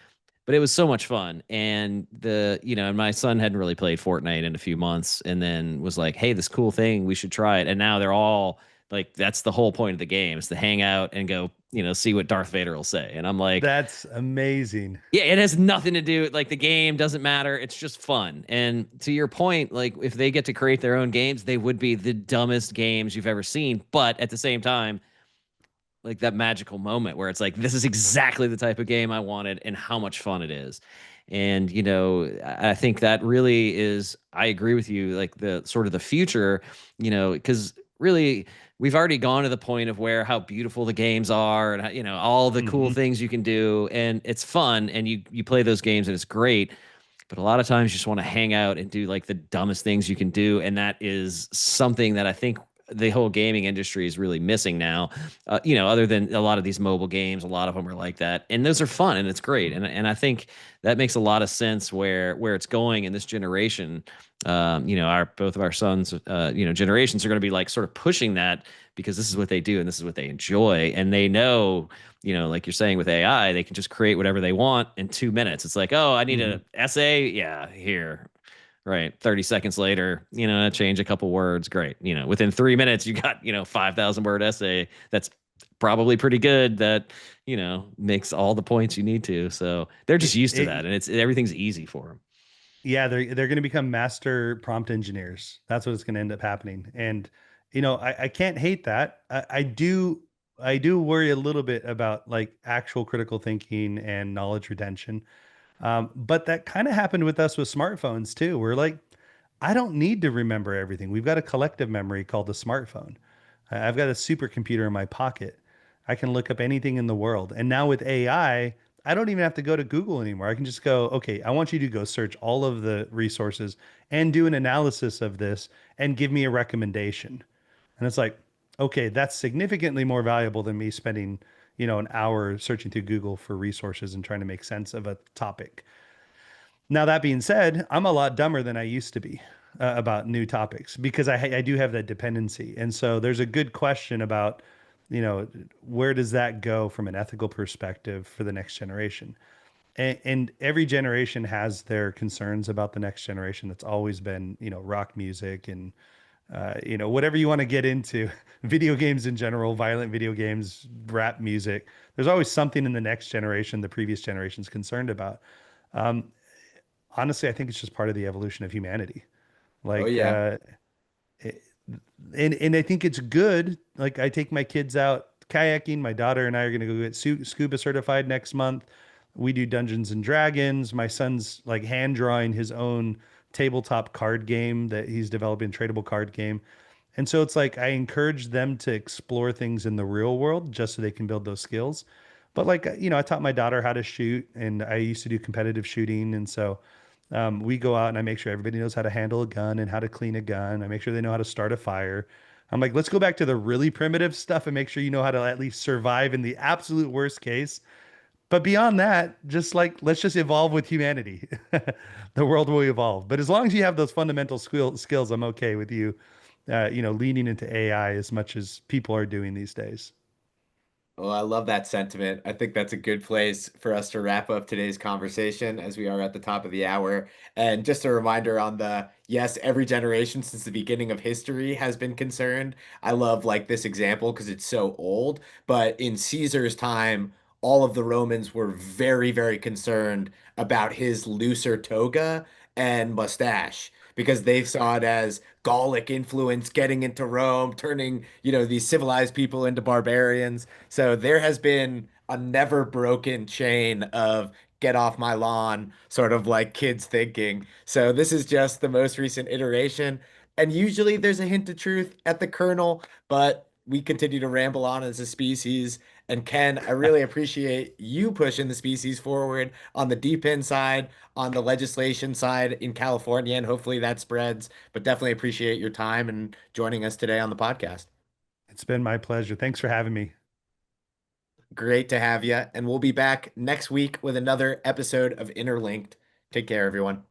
But it was so much fun. And and my son hadn't really played Fortnite in a few months and then was like, hey, this cool thing, we should try it. And now they're all like, that's the whole point of the game, is to hang out and go, see what Darth Vader will say. And I'm like, that's amazing. Yeah, it has nothing to do with like the game, doesn't matter. It's just fun. And to your point, like if they get to create their own games, they would be the dumbest games you've ever seen. But at the same time, like that magical moment where it's like, this is exactly the type of game I wanted and how much fun it is. And, I think that really is, I agree with you, like the sort of the future, because really we've already gone to the point of where how beautiful the games are and, all the cool things you can do. And it's fun. And you play those games and it's great. But a lot of times you just want to hang out and do like the dumbest things you can do. And that is something that I think the whole gaming industry is really missing now. Other than a lot of these mobile games, a lot of them are like that, and those are fun and it's great. And I think that makes a lot of sense where it's going in this generation. Our both of our sons, generations are going to be like sort of pushing that because this is what they do and this is what they enjoy, and they know. Like you're saying with AI, they can just create whatever they want in 2 minutes. It's like, oh, I need an essay. Yeah, here. Right. 30 seconds later, change a couple words. Great. Within 3 minutes, you got, 5,000 word essay that's probably pretty good that, makes all the points you need to. So they're just used to that. And everything's easy for them. Yeah, they're going to become master prompt engineers. That's what it's going to end up happening. And I can't hate that. I do worry a little bit about like actual critical thinking and knowledge retention. But that kind of happened with us with smartphones too. We're like, I don't need to remember everything. We've got a collective memory called the smartphone. I've got a supercomputer in my pocket. I can look up anything in the world. And now with AI, I don't even have to go to Google anymore. I can just go, okay, I want you to go search all of the resources and do an analysis of this and give me a recommendation. And it's like, okay, that's significantly more valuable than me spending, an hour searching through Google for resources and trying to make sense of a topic. Now, that being said, I'm a lot dumber than I used to be about new topics because I do have that dependency. And so there's a good question about, where does that go from an ethical perspective for the next generation? And every generation has their concerns about the next generation. That's always been, rock music and, whatever you want to get into, video games in general, violent video games, rap music. There's always something in the next generation the previous generation's concerned about. Um, Honestly, I think it's just part of the evolution of humanity. Oh Like, yeah. it- and I think it's good. Like, I take my kids out kayaking. My daughter and I are going to go get scuba certified next month. We do Dungeons and Dragons. My son's like hand drawing his own tabletop card game that he's developing, tradable card game. And so it's like I encourage them to explore things in the real world just so they can build those skills. But like, I taught my daughter how to shoot and I used to do competitive shooting. And so we go out and I make sure everybody knows how to handle a gun and how to clean a gun. I make sure they know how to start a fire. I'm like, let's go back to the really primitive stuff and make sure you know how to at least survive in the absolute worst case. But beyond that, just like, let's just evolve with humanity. The world will evolve. But as long as you have those fundamental skills, I'm okay with you, leaning into AI as much as people are doing these days. Well, I love that sentiment. I think that's a good place for us to wrap up today's conversation as we are at the top of the hour. And just a reminder on the yes, every generation since the beginning of history has been concerned. I love like this example because it's so old, but in Caesar's time, all of the Romans were very, very concerned about his looser toga and mustache because they saw it as Gallic influence getting into Rome, turning, these civilized people into barbarians. So there has been a never broken chain of get off my lawn, sort of like kids thinking. So this is just the most recent iteration. And usually there's a hint of truth at the kernel, but we continue to ramble on as a species. And Ken, I really appreciate you pushing the species forward on the DEPIN side, on the legislation side in California, and hopefully that spreads. But definitely appreciate your time and joining us today on the podcast. It's been my pleasure. Thanks for having me. Great to have you. And we'll be back next week with another episode of Interlinked. Take care, everyone.